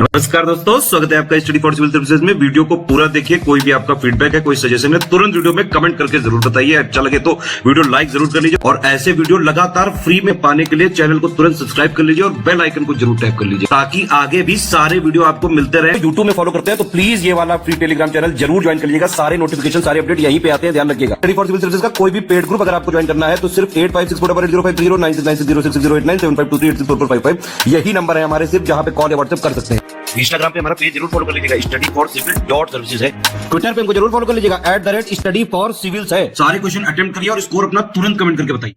नमस्कार दोस्तों, स्वागत है आपका स्टडी फॉर सिविल सर्विसेज में। वीडियो को पूरा देखिए। कोई भी आपका फीडबैक है, कोई सजेशन है, तुरंत वीडियो में कमेंट करके जरूर बताइए। अच्छा लगे तो वीडियो लाइक जरूर कर लीजिए और ऐसे वीडियो लगातार फ्री में पाने के लिए चैनल को तुरंत सब्सक्राइब कर लीजिए और बेल आइकन को जरूर टैप कर लीजिए ताकि आगे भी सारे वीडियो आपको मिलते रहे। यूट्यूब में फॉलो करते हैं तो प्लीज ये वाला फ्री टेलीग्राम चैनल जरूर ज्वाइन कर लीजिएगा। सारे नोटिफिकेशन, सारे अपडेट यहीं पे आते हैं, ध्यान रखिएगा। स्टडी फॉर सिविल सर्विसेज का कोई भी पेड ग्रुप अगर आपको ज्वाइन करना है तो सिर्फ 856480560660897523864455 यही नंबर है हमारे, सिर्फ जहां पे कॉल या व्हाट्सएप कर सकते हैं। इंस्टाग्राम पे हमारा पेज जरूर फॉलो कर लीजिएगा, studyforcivil.services है। ट्विटर पे हमको जरूर फॉलो कर लीजिएगा, @studyforcivils है। सारे क्वेश्चन अटेम्प्ट करिए और स्कोर अपना तुरंत कमेंट करके बताइए।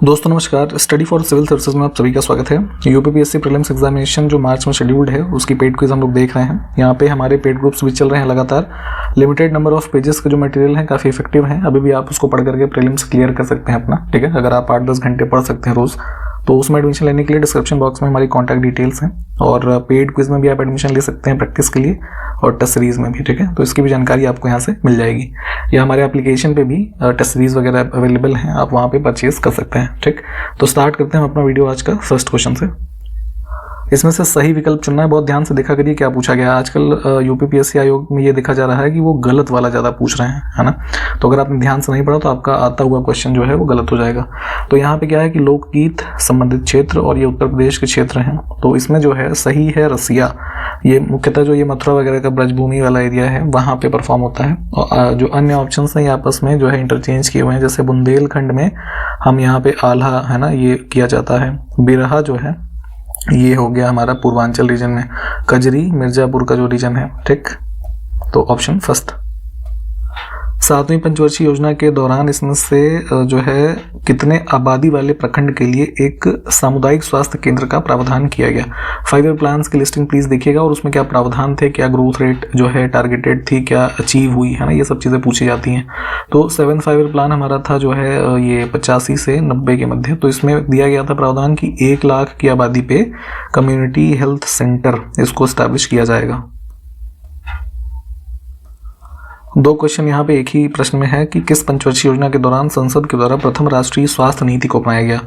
दोस्तों नमस्कार, स्टडी फॉर सिविल सर्विसेज में आप सभी का स्वागत है। यूपीपीएससी प्रीलिम्स एग्जामिनेशन जो मार्च में शेड्यूल्ड है उसकी पेड क्विज हम लोग देख रहे हैं। यहाँ पे हमारे पेड ग्रुप्स भी चल रहे हैं लगातार। लिमिटेड नंबर ऑफ पेजेस का जो मटेरियल है काफ़ी इफेक्टिव है। अभी भी आप उसको पढ़ करके प्रीलिम्स क्लियर कर सकते हैं अपना, ठीक है। अगर आप 8-10 घंटे पढ़ सकते हैं रोज़ तो उसमें एडमिशन लेने के लिए डिस्क्रिप्शन बॉक्स में हमारी कॉन्टैक्ट डिटेल्स हैं और पेड क्विज में भी आप एडमिशन ले सकते हैं प्रैक्टिस के लिए और टेस्ट सीरीज में भी, ठीक है। तो इसकी भी जानकारी आपको यहाँ से मिल जाएगी या हमारे एप्लीकेशन पे भी टेस्ट सीरीज वगैरह अवेलेबल हैं, आप वहाँ पे परचेज कर सकते हैं, ठीक। तो स्टार्ट करते हैं हम अपना वीडियो आज का फर्स्ट क्वेश्चन से। इसमें से सही विकल्प चुनना है। बहुत ध्यान से देखा करिए क्या पूछा गया है। आजकल यूपीपीएससी आयोग में ये देखा जा रहा है कि वो गलत वाला ज़्यादा पूछ रहे हैं, है ना। तो अगर आपने ध्यान से नहीं पढ़ा तो आपका आता हुआ क्वेश्चन जो है वो गलत हो जाएगा। तो यहाँ पे क्या है कि लोकगीत संबंधित क्षेत्र और ये उत्तर प्रदेश के क्षेत्र हैं। तो इसमें जो है सही है रसिया। ये मुख्यतः जो ये मथुरा वगैरह का ब्रजभूमि वाला एरिया है वहाँ पे परफॉर्म होता है। और जो अन्य ऑप्शन हैं ये आपस में जो है इंटरचेंज किए हुए हैं। जैसे बुंदेलखंड में हम यहाँ पे आल्हा, है ना, ये किया जाता है। बिरहा जो है ये हो गया हमारा पूर्वांचल रीजन में। कजरी मिर्जापुर का जो रीजन है, ठीक। तो ऑप्शन फर्स्ट। 7वीं पंचवर्षीय योजना के दौरान इसमें से जो है कितने आबादी वाले प्रखंड के लिए एक सामुदायिक स्वास्थ्य केंद्र का प्रावधान किया गया। 5 ईयर प्लान्स की लिस्टिंग प्लीज देखिएगा और उसमें क्या प्रावधान थे, क्या ग्रोथ रेट जो है टारगेटेड थी, क्या अचीव हुई, है ना, ये सब चीज़ें पूछी जाती हैं। तो 7 5 ईयर प्लान हमारा था जो है ये 85 से 90 के मध्य। तो इसमें दिया गया था प्रावधान कि 1 लाख की आबादी पे कम्युनिटी हेल्थ सेंटर इसको स्टैब्लिश किया जाएगा। 2 क्वेश्चन यहाँ पे एक ही प्रश्न में है कि किस पंचवर्षीय योजना के दौरान संसद के द्वारा प्रथम राष्ट्रीय स्वास्थ्य नीति को अपनाया गया।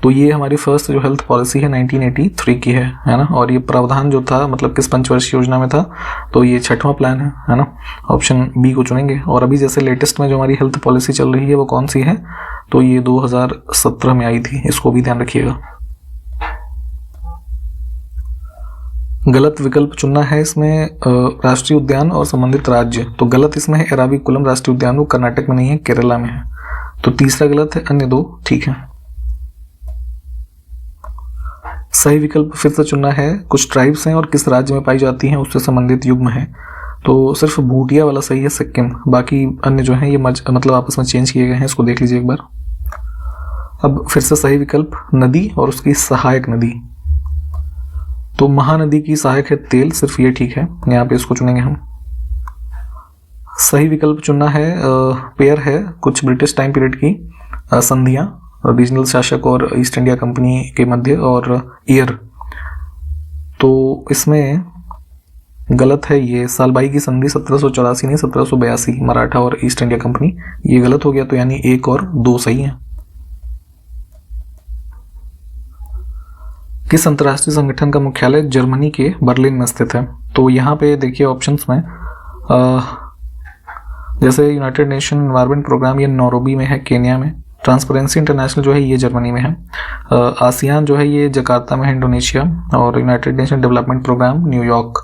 तो ये हमारी फर्स्ट जो हेल्थ पॉलिसी है 1983 की है ना। और ये प्रावधान जो था मतलब किस पंचवर्षीय योजना में था, तो ये 6वां प्लान है ना। ऑप्शन बी को चुनेंगे। और अभी जैसे लेटेस्ट में जो हमारी हेल्थ पॉलिसी चल रही है वो कौन सी है, तो ये 2017 में आई थी, इसको भी ध्यान रखिएगा। गलत विकल्प चुनना है इसमें राष्ट्रीय उद्यान और संबंधित राज्य। तो गलत इसमें है एराविकुलम राष्ट्रीय उद्यान, वो कर्नाटक में नहीं है, केरला में है। तो तीसरा गलत है, अन्य 2 ठीक है। सही विकल्प फिर से चुनना है कुछ ट्राइब्स हैं और किस राज्य में पाई जाती हैं उससे संबंधित युग्म है। तो सिर्फ भूटिया वाला सही है, सिक्किम। बाकी अन्य जो है ये मतलब आपस में चेंज किए गए हैं, इसको देख लीजिए एक बार। अब फिर से सही विकल्प नदी और उसकी सहायक नदी। तो महानदी की सहायक है तेल, सिर्फ ये ठीक है, यहाँ पे इसको चुनेंगे हम। सही विकल्प चुनना है पेयर है कुछ ब्रिटिश टाइम पीरियड की संधियां रीजनल शासक और ईस्ट इंडिया कंपनी के मध्य और ईयर। तो इसमें गलत है ये सालबाई की संधि 1784 नहीं 1782, मराठा और ईस्ट इंडिया कंपनी, ये गलत हो गया। तो यानी 1 और 2 सही है। किस अंतर्राष्ट्रीय संगठन का मुख्यालय जर्मनी के बर्लिन में स्थित है। तो यहाँ पे देखिए ऑप्शंस में जैसे यूनाइटेड नेशन एनवायरनमेंट प्रोग्राम ये नैरोबी में है, केन्या में। ट्रांसपेरेंसी इंटरनेशनल जो है ये जर्मनी में है। आसियान जो है ये जकार्ता में है, इंडोनेशिया। और United Nation Development Programme New York.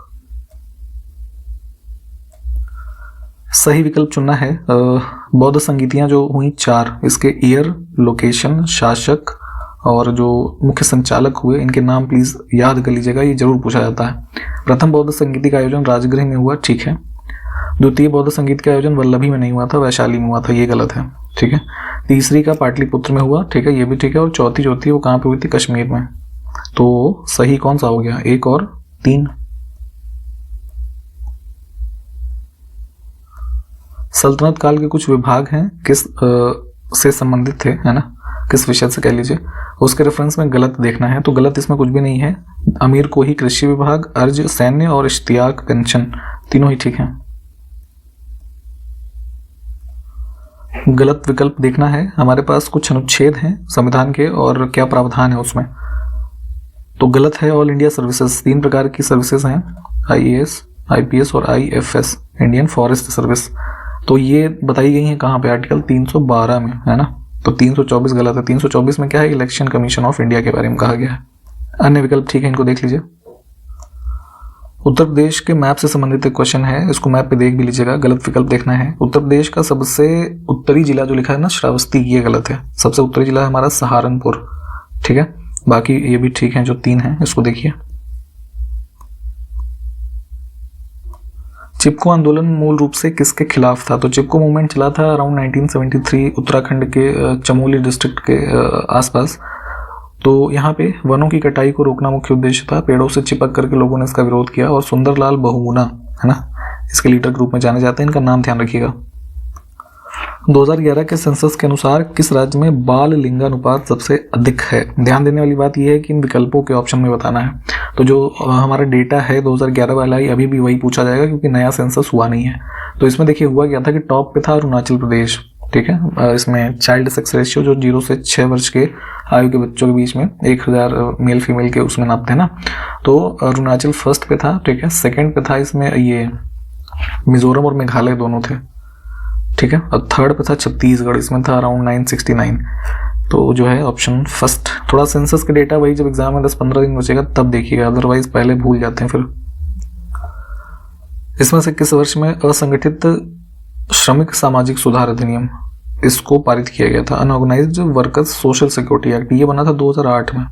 सही विकल्प चुनना है बौद्ध संगीतियाँ जो हुई 4, इसके ईयर, लोकेशन, शासक और जो मुख्य संचालक हुए, इनके नाम प्लीज याद कर लीजिएगा, ये जरूर पूछा जाता है। प्रथम बौद्ध संगीत का आयोजन राजगृह में हुआ, ठीक है। द्वितीय बौद्ध संगीत का आयोजन वल्लभी में नहीं हुआ था, वैशाली में हुआ था, ये गलत है, ठीक है। तीसरी का पाटलिपुत्र में हुआ, ठीक है, ये भी ठीक है। और चौथी वो कहाँ पे हुई थी, कश्मीर में। तो सही कौन सा हो गया, 1 और 3। सल्तनत काल के कुछ विभाग हैं किस से संबंधित थे, है ना, किस विषय से कह लीजिए, उसके रेफरेंस में गलत देखना है। तो गलत इसमें कुछ भी नहीं है। अमीर को ही कृषि विभाग, अर्ज सैन्य और इश्तियाक पेंशन, तीनों ही ठीक हैं। गलत विकल्प देखना है। हमारे पास कुछ अनुच्छेद हैं संविधान के और क्या प्रावधान है उसमें। तो गलत है। ऑल इंडिया सर्विसेज, 3 प्रकार की सर्विसेज हैं, IAS, IPS और IFS, इंडियन फॉरेस्ट सर्विस। तो ये बताई गई है कहाँ पे, आर्टिकल 312 में, है ना। तो 324 गलत है। 324 में क्या है, इलेक्शन कमीशन ऑफ इंडिया के बारे में कहा गया है। अन्य विकल्प ठीक है, इनको देख लीजिए। उत्तर प्रदेश के मैप से संबंधित एक क्वेश्चन है, इसको मैप पे देख भी लीजिएगा, गलत विकल्प देखना है। उत्तर प्रदेश का सबसे उत्तरी जिला जो लिखा है ना, श्रावस्ती, ये गलत है। सबसे उत्तरी जिला है हमारा सहारनपुर, ठीक है। बाकी ये भी ठीक है, जो 3 हैं इसको देखिए। चिपको आंदोलन मूल रूप से किसके खिलाफ था? तो चिपको मूवमेंट चला था अराउंड 1973 उत्तराखंड के चमोली डिस्ट्रिक्ट के आसपास। तो यहाँ पे वनों की कटाई को रोकना मुख्य उद्देश्य था। पेड़ों से चिपक करके लोगों ने इसका विरोध किया और सुंदरलाल बहुगुणा, है ना, इसके लीडर के रूप में जाने जाते हैं। इनका नाम ध्यान रखिएगा। 2011 के सेंसस के अनुसार किस राज्य में बाल लिंगानुपात सबसे अधिक है? ध्यान देने वाली बात यह है कि इन विकल्पों के ऑप्शन में बताना है। तो जो हमारा डेटा है 2011 वाला ही अभी भी वही पूछा जाएगा, क्योंकि नया सेंसस हुआ नहीं है। तो इसमें देखिए हुआ क्या था कि टॉप पे था अरुणाचल प्रदेश, ठीक है। इसमें चाइल्ड सेक्स रेशियो जो 0 से 6 वर्ष के आयु के बच्चों के बीच में 1000 मेल फीमेल के उसमें नापते हैं ना। तो अरुणाचल फर्स्ट पे था, ठीक है। सेकंड पे था इसमें ये मिजोरम और मेघालय दोनों थे, ठीक है। और थर्ड पे था छत्तीसगढ़, इसमें था अराउंड 969। तो जो है ऑप्शन फर्स्ट। थोड़ा सेंसस के डेटा वही जब एग्जाम में 10-15 दिन बचेगा तब देखिएगा, अदरवाइज पहले भूल जाते हैं फिर। इसमें से किस वर्ष में असंगठित श्रमिक सामाजिक सुधार अधिनियम इसको पारित किया गया था? Unorganised workers social security act, ये बना था 2008 में।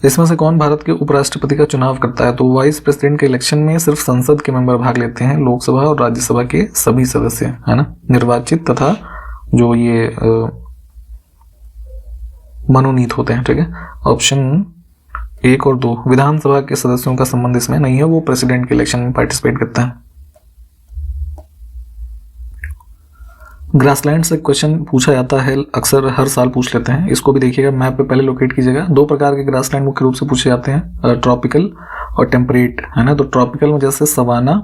इसमें से कौन भारत के उपराष्ट्रपति का चुनाव करता है? तो वाइस प्रेसिडेंट के इलेक्शन में सिर्फ संसद के मेंबर भाग लेते हैं, लोकसभा और राज्यसभा के सभी सदस्य, है ना, निर्वाचित तथा जो ये मनोनीत होते हैं, ठीक है। ऑप्शन 1 और 2, विधानसभा के सदस्यों का संबंध इसमें नहीं है, वो प्रेसिडेंट के इलेक्शन में पार्टिसिपेट करते हैं। ग्रासलैंड से क्वेश्चन पूछा जाता है, अक्सर हर साल पूछ लेते हैं, इसको भी देखिएगा, मैप पे पहले लोकेट कीजिएगा। 2 प्रकार के ग्रासलैंड मुख्य रूप से पूछे जाते हैं, ट्रॉपिकल और टेम्परेट, है ना। तो ट्रॉपिकल में जैसे सवाना,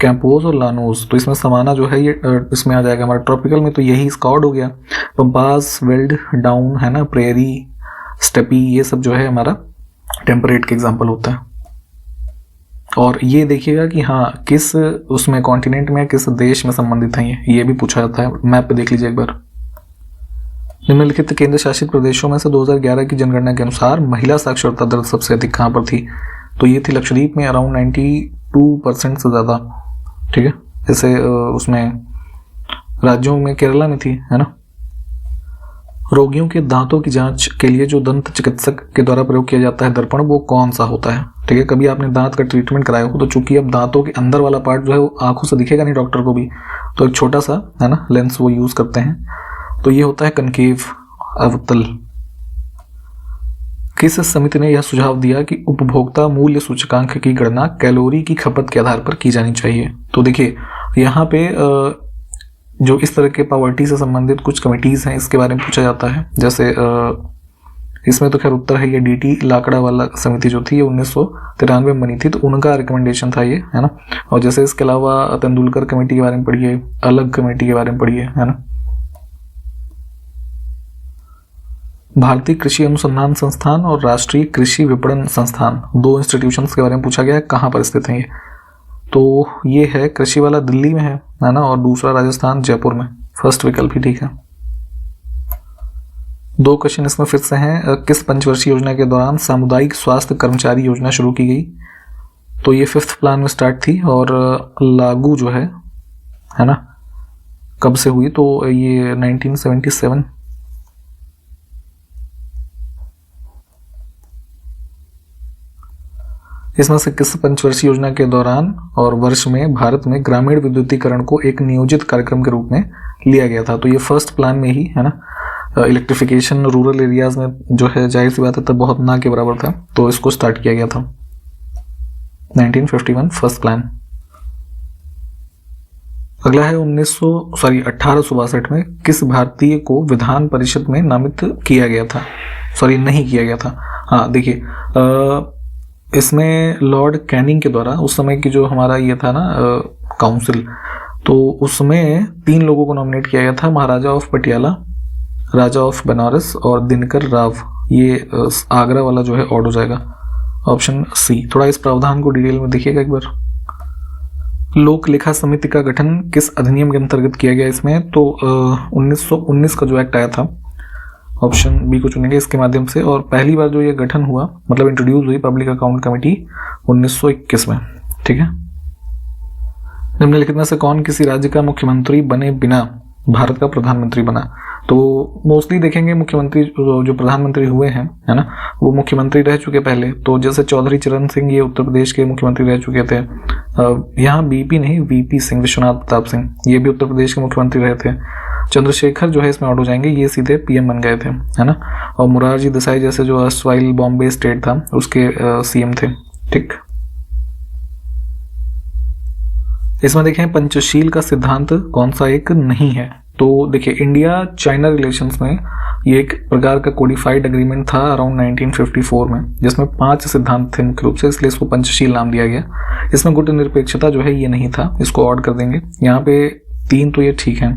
कैंपोज और लानोज, तो इसमें सवाना जो है ये इसमें आ जाएगा हमारा। ट्रॉपिकल में तो यही स्कॉर्ड हो गया, पम्पास, वेल्ड, डाउन, है ना, प्रेरी, स्टेपी, ये सब जो है हमारा टेम्परेट के एग्जाम्पल होता है। और ये देखिएगा कि हाँ किस उसमें कॉन्टिनेंट में किस देश में संबंधित है, ये भी पूछा जाता है। मैप पे देख लीजिए एक बार। निम्नलिखित केंद्र शासित प्रदेशों में से 2011 की जनगणना के अनुसार महिला साक्षरता दर सबसे अधिक कहाँ पर थी? तो ये थी लक्षद्वीप में अराउंड 92% से ज़्यादा, ठीक है। जैसे उसमें राज्यों में केरला में थी, है ना। रोगियों के दांतों की जांच के लिए जो दंत चिकित्सक के द्वारा प्रयोग किया जाता है दर्पण, वो कौन सा होता है? ठीक है, कभी आपने दांत का ट्रीटमेंट कराया हो तो चूंकि अब दांतों के अंदर वाला पार्ट जो है वो आंखों से दिखेगा नहीं डॉक्टर को भी, तो एक छोटा सा, है ना, लेंस वो यूज करते हैं, तो ये होता है कनकेव अवतल। किस समिति ने यह सुझाव दिया कि उपभोक्ता मूल्य सूचकांक की गणना कैलोरी की खपत के आधार पर की जानी चाहिए? तो देखिए यहाँ पे जो इस तरह के पॉवर्टी से संबंधित कुछ कमिटीज हैं, इसके बारे में पूछा जाता है। जैसे इसमें तो खैर उत्तर है ये डीटी लाकड़ा वाला समिति जो थी, ये 1993 में बनी थी, तो उनका रिकमेंडेशन था ये, है ना। और जैसे इसके अलावा तेंदुलकर कमेटी के बारे में पढ़िए, अलग कमेटी के बारे में पढ़िए, है ना। भारतीय कृषि अनुसंधान संस्थान और राष्ट्रीय कृषि विपणन संस्थान, 2 इंस्टीट्यूशंस के बारे में पूछा गया है, कहाँ पर स्थित है ये? तो ये है कृषि वाला दिल्ली में है ना, और दूसरा राजस्थान जयपुर में। फर्स्ट विकल्प ही ठीक है। 2 क्वेश्चन इसमें फिर से हैं। किस पंचवर्षीय योजना के दौरान सामुदायिक स्वास्थ्य कर्मचारी योजना शुरू की गई? तो ये 5th प्लान में स्टार्ट थी और लागू जो है ना, कब से हुई? तो ये 1977। इसमें से किस पंचवर्षीय योजना के दौरान और वर्ष में भारत में ग्रामीण विद्युतीकरण को एक नियोजित कार्यक्रम के रूप में लिया गया था? तो ये 1st प्लान में ही, है ना। इलेक्ट्रिफिकेशन रूरल एरियाज में जो है जाहिर सी बात है तब बहुत ना के बराबर था, तो इसको स्टार्ट किया गया था 1951 फर्स्ट प्लान। अगला है 1862 में किस भारतीय को विधान परिषद में नामित किया गया था? नहीं किया गया था। हाँ देखिए, इसमें लॉर्ड कैनिंग के द्वारा उस समय की जो हमारा ये था ना काउंसिल, तो उसमें 3 लोगों को नॉमिनेट किया गया था, महाराजा ऑफ पटियाला, राजा ऑफ बनारस और दिनकर राव, ये आगरा वाला जो है ऑड हो जाएगा, ऑप्शन सी। थोड़ा इस प्रावधान को डिटेल में देखिएगा एक बार। लोक लेखा समिति का गठन किस अधिनियम के अंतर्गत किया गया इसमें, तो 1919 का जो एक्ट आया था, ऑप्शन बी को चुनेंगे इसके माध्यम से। और पहली बार जो ये गठन हुआ, मतलब इंट्रोड्यूस हुई पब्लिक अकाउंट कमेटी 1921 में। ठीक है। निम्नलिखित में से कौन किसी राज्य का मुख्यमंत्री बने बिना भारत का प्रधानमंत्री बना? तो मोस्टली देखेंगे मुख्यमंत्री जो प्रधानमंत्री हुए हैं, है ना, वो मुख्यमंत्री रह चुके पहले। तो जैसे चौधरी चरण सिंह, ये उत्तर प्रदेश के मुख्यमंत्री रह चुके थे। यहाँ बीपी नहीं, वीपी सिंह, विश्वनाथ प्रताप सिंह, ये भी उत्तर प्रदेश के मुख्यमंत्री रहे थे। चंद्रशेखर जो है इसमें आउट हो जाएंगे, ये सीधे पीएम बन गए थे, है ना। और मुरारजी देसाई जैसे जो अर्स्टवाइल बॉम्बे स्टेट था उसके सीएम थे। ठीक। इसमें देखें पंचशील का सिद्धांत कौन सा एक नहीं है। तो देखिए इंडिया चाइना रिलेशंस में ये एक प्रकार का कोडिफाइड एग्रीमेंट था अराउंड 1954 में, जिसमें 5 सिद्धांत थे मुख्य रूप से, इसलिए इसको पंचशील नाम दिया गया। इसमें गुट निरपेक्षता जो है ये नहीं था, इसको ऑड कर देंगे। यहाँ पे 3 तो ये ठीक है।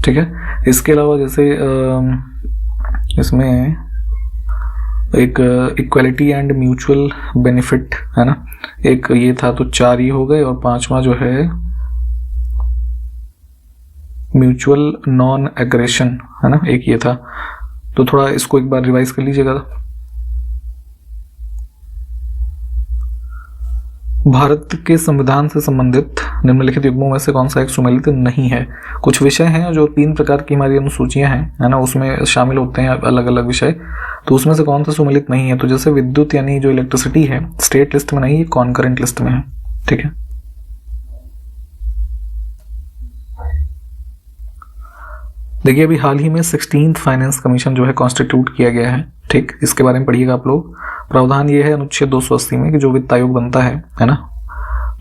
ठीक है। इसके अलावा जैसे इसमें एक इक्वालिटी एंड म्यूचुअल बेनिफिट, है ना, एक ये था, तो 4 ये हो गए। और 5वां जो है म्यूचुअल नॉन एग्रेशन, है ना, एक ये था। तो थोड़ा इसको एक बार रिवाइज कर लीजिएगा। भारत के संविधान से संबंधित निम्नलिखित युग्मों में से कौन सा एक सुमेलित नहीं है? कुछ विषय हैं जो 3 प्रकार की हमारी अनुसूचियां हैं, है ना, उसमें शामिल होते हैं अलग अलग विषय। तो उसमें से कौन सा सुमेलित नहीं है? तो जैसे विद्युत यानी जो इलेक्ट्रिसिटी है, स्टेट लिस्ट में नहीं, ये कॉन्करेंट लिस्ट में है। ठीक है। देखिए अभी हाल ही में 16th फाइनेंस कमीशन जो है कॉन्स्टिट्यूट किया गया है। ठीक, इसके बारे में पढ़िएगा आप लोग। प्रावधान ये है अनुच्छेद 280 में कि जो वित्त आयोग बनता है ना,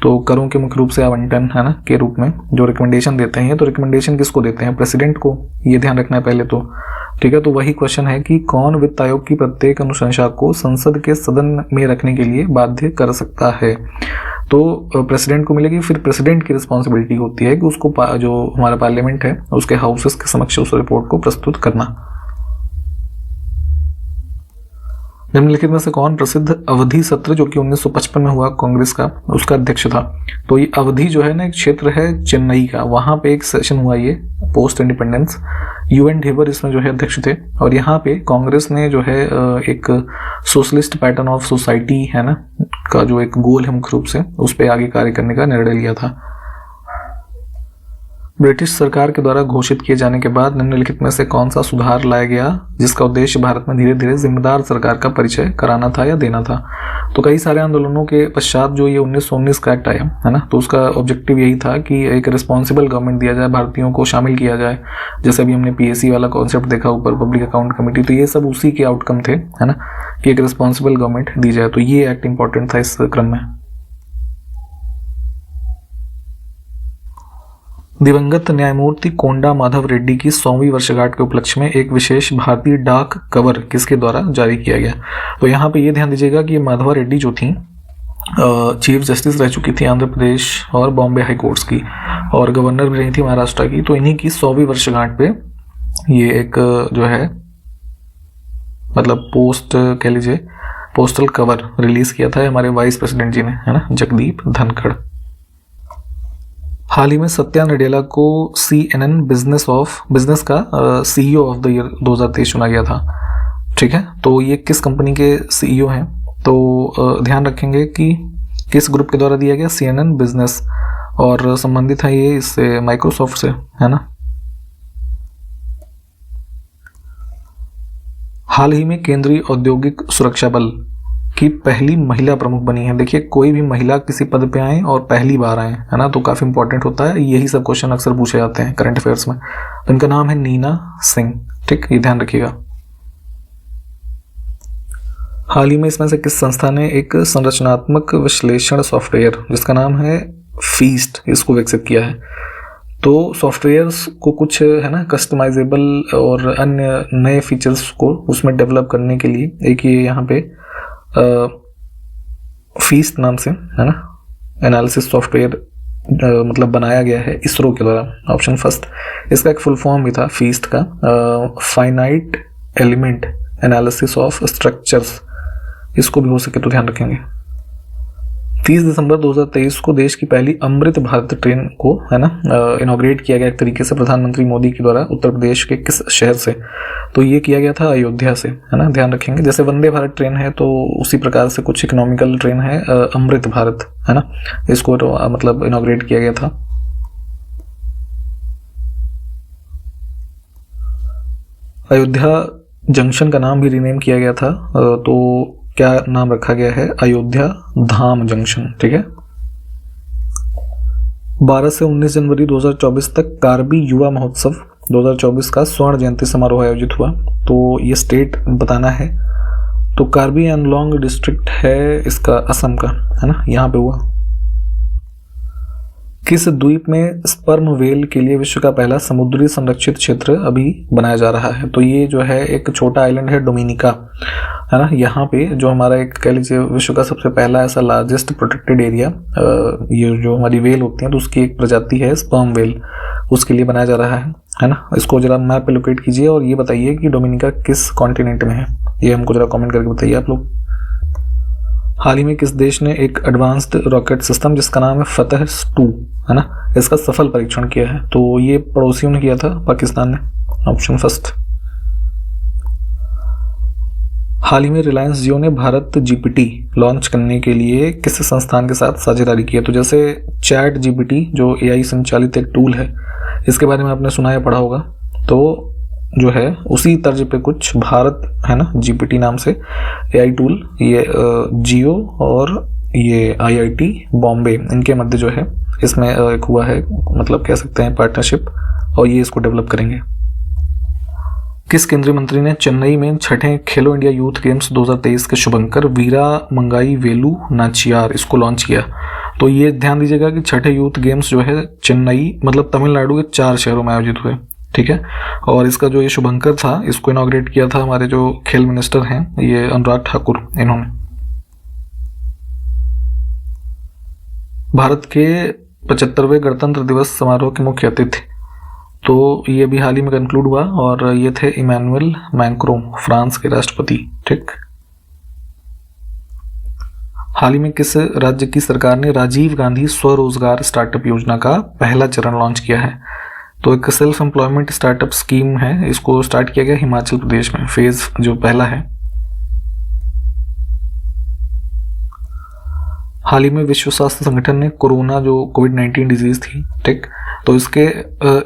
तो करों के मुख्य रूप से आवंटन, है ना, के रूप में जो रिकमेंडेशन देते हैं, तो रिकमेंडेशन किसको देते हैं? प्रेसिडेंट को, ये ध्यान रखना है पहले तो। ठीक है। तो वही क्वेश्चन है कि कौन वित्त आयोग की प्रत्येक अनुशंसा को संसद के सदन में रखने के लिए बाध्य कर सकता है? तो प्रेसिडेंट को मिलेगी। फिर प्रेसिडेंट की रिस्पॉन्सिबिलिटी होती है कि उसको जो हमारा पार्लियामेंट है उसके हाउसेस के समक्ष उस रिपोर्ट को प्रस्तुत करना। निम्नलिखित में से कौन प्रसिद्ध अवधि सत्र जो कि 1955 में हुआ कांग्रेस का, उसका अध्यक्ष था? तो ये अवधि जो है ना, एक क्षेत्र है चेन्नई का, वहां पे एक सेशन हुआ ये पोस्ट इंडिपेंडेंस। यूएन ढेबर इसमें जो है अध्यक्ष थे। और यहाँ पे कांग्रेस ने जो है एक सोशलिस्ट पैटर्न ऑफ सोसाइटी, है ना, का जो एक गोल है मुख्य रूप से, उस पर आगे कार्य करने का निर्णय लिया था। ब्रिटिश सरकार के द्वारा घोषित किए जाने के बाद निम्नलिखित में से कौन सा सुधार लाया गया जिसका उद्देश्य भारत में धीरे धीरे जिम्मेदार सरकार का परिचय कराना था या देना था? तो कई सारे आंदोलनों के पश्चात जो ये 1919 का एक्ट आया, है ना, तो उसका ऑब्जेक्टिव यही था कि एक रिस्पॉन्सिबल गवर्नमेंट दिया जाए, भारतीयों को शामिल किया जाए। जैसे अभी हमने पीएससी वाला कॉन्सेप्ट देखा ऊपर, पब्लिक अकाउंट कमेटी, तो ये सब उसी के आउटकम थे, है ना, कि एक रिस्पॉन्सिबल गवर्नमेंट दी जाए। तो ये एक्ट इंपॉर्टेंट था इस क्रम में। दिवंगत न्यायमूर्ति कोंडा माधव रेड्डी की 100वीं वर्षगांठ के उपलक्ष्य में एक विशेष भारतीय डाक कवर किसके द्वारा जारी किया गया? तो यहाँ पे ये ध्यान दीजिएगा कि माधवा रेड्डी जो थी चीफ जस्टिस रह चुकी थी आंध्र प्रदेश और बॉम्बे हाई कोर्ट्स की, और गवर्नर भी रही थी महाराष्ट्र की। तो इन्हीं की 100वीं वर्षगांठ पे ये एक जो है मतलब पोस्ट कह लीजिए पोस्टल कवर रिलीज किया था हमारे वाइस प्रेसिडेंट जी ने, है ना, जगदीप धनखड़। हाल ही में सत्या नडेला को CNN बिजनेस का CEO ऑफ द ईयर 2023 चुना गया था। ठीक है। तो ये किस कंपनी के CEO हैं? तो ध्यान रखेंगे कि किस ग्रुप के द्वारा दिया गया, CNN बिजनेस, और संबंधित है ये इससे माइक्रोसॉफ्ट से, है ना। हाल ही में केंद्रीय औद्योगिक सुरक्षा बल की पहली महिला प्रमुख बनी है। देखिए कोई भी महिला किसी पद पे आए और पहली बार आए, है ना, तो काफी इंपॉर्टेंट होता है। यही सब क्वेश्चन अक्सर पूछे जाते हैं करंट अफेयर्स में। तो इनका नाम है नीना सिंह। ठीक, ये ध्यान रखिएगा। हाल ही में इसमें से किस संस्था ने एक संरचनात्मक विश्लेषण सॉफ्टवेयर जिसका नाम है फीस्ट, इसको विकसित किया है? तो सॉफ्टवेयर्स को कुछ, है ना, कस्टमाइजेबल और अन्य नए फीचर्स को उसमें डेवलप करने के लिए एक ये यहाँ पे फीस्ट नाम से, है ना, एनालिसिस सॉफ्टवेयर मतलब बनाया गया है इसरो के द्वारा? ऑप्शन फर्स्ट, इसका एक फुल फॉर्म भी था फीस्ट का, finite element analysis of structures, इसको भी हो सके तो ध्यान रखेंगे। 30 दिसंबर 2023 को देश की पहली अमृत भारत ट्रेन को, है ना, इनॉग्रेट किया गया एक तरीके से प्रधानमंत्री मोदी के द्वारा उत्तर प्रदेश के किस शहर से? तो ये किया गया था अयोध्या से, है ना, ध्यान रखेंगे। जैसे वंदे भारत ट्रेन है तो उसी प्रकार से कुछ इकोनॉमिकल ट्रेन है अमृत भारत, है ना, इसको तो मतलब इनॉग्रेट किया गया था। अयोध्या जंक्शन का नाम भी रीनेम किया गया था, तो क्या नाम रखा गया है? अयोध्या धाम जंक्शन, ठीक है। 12 से 19 जनवरी 2024 तक कार्बी युवा महोत्सव 2024 का स्वर्ण जयंती समारोह आयोजित हुआ। तो ये स्टेट बताना है, तो कार्बी एंगलोंग डिस्ट्रिक्ट है इसका, असम का, है ना, यहाँ पे हुआ। किस द्वीप में स्पर्म वेल के लिए विश्व का पहला समुद्री संरक्षित क्षेत्र अभी बनाया जा रहा है? तो ये जो है एक छोटा आइलैंड है डोमिनिका, है ना, यहाँ पे जो हमारा एक कह लीजिए विश्व का सबसे पहला ऐसा लार्जेस्ट प्रोटेक्टेड एरिया, ये जो हमारी वेल होती है तो उसकी एक प्रजाति है स्पर्म वेल, उसके लिए बनाया जा रहा है ना। इसको जरा मैप पे लोकेट कीजिए और ये बताइए कि डोमिनिका किस कॉन्टिनेंट में है, ये हमको जरा कमेंट करके बताइए आप लोग। हाल ही में किस देश ने एक एडवांस्ड रॉकेट सिस्टम जिसका नाम है फतह 2, है ना, इसका सफल परीक्षण किया है? तो ये पड़ोसियों ने किया था, पाकिस्तान ने, ऑप्शन फर्स्ट। हाल ही में रिलायंस जियो ने भारत जीपीटी लॉन्च करने के लिए किस संस्थान के साथ साझेदारी की है? तो जैसे चैट जीपीटी जो एआई संचालित एक टूल है, इसके बारे में आपने सुना या पढ़ा होगा, तो जो है उसी तर्ज पे कुछ भारत, है ना, जीपीटी नाम से एआई टूल, ये जियो और ये आईआईटी बॉम्बे इनके मध्य जो है इसमें एक हुआ है, मतलब कह सकते हैं पार्टनरशिप, और ये इसको डेवलप करेंगे। किस केंद्रीय मंत्री ने चेन्नई में छठे खेलो इंडिया यूथ गेम्स 2023 के शुभंकर वीरा मंगाई वेलु नाचियार इसको लॉन्च किया? तो ये ध्यान दीजिएगा कि छठे यूथ गेम्स जो है चेन्नई मतलब तमिलनाडु के 4 शहरों में आयोजित हुए, ठीक है। और इसका जो ये शुभंकर था इसको इनॉग्रेट किया था हमारे जो खेल मिनिस्टर हैं, ये अनुराग ठाकुर, इन्होंने। भारत के 75वें गणतंत्र दिवस समारोह के मुख्य अतिथि, तो ये भी हाल ही में कंक्लूड हुआ और ये थे इमैनुअल मैक्रों, फ्रांस के राष्ट्रपति, ठीक। हाल ही में किस राज्य की सरकार ने राजीव गांधी स्वरोजगार स्टार्टअप योजना का पहला चरण लॉन्च किया है? तो एक सेल्फ एम्प्लॉयमेंट स्टार्टअप स्कीम है, इसको स्टार्ट किया गया हिमाचल प्रदेश में, फेज जो पहला है। हाल ही में विश्व स्वास्थ्य संगठन ने कोरोना जो कोविड-19 डिजीज थी, ठीक, तो इसके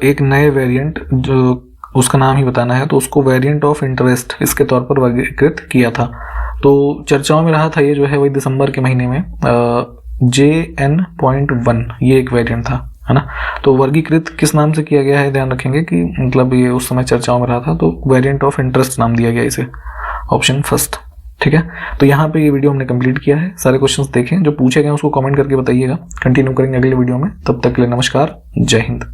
एक नए वेरिएंट जो उसका नाम ही बताना है, तो उसको वेरिएंट ऑफ इंटरेस्ट इसके तौर पर वर्गीकृत किया था। तो चर्चाओं में रहा था ये जो है वही दिसंबर के महीने में JN.1 ये एक वेरिएंट था, है ना। तो वर्गीकृत किस नाम से किया गया है ध्यान रखेंगे कि मतलब ये उस समय चर्चाओं में रहा था, तो वेरिएंट ऑफ इंटरेस्ट नाम दिया गया इसे, ऑप्शन फर्स्ट, ठीक है। तो यहाँ पे ये वीडियो हमने कंप्लीट किया है, सारे क्वेश्चंस देखें, जो पूछे गए उसको कमेंट करके बताइएगा। कंटिन्यू करेंगे अगले वीडियो में, तब तक के लिए नमस्कार, जय हिंद।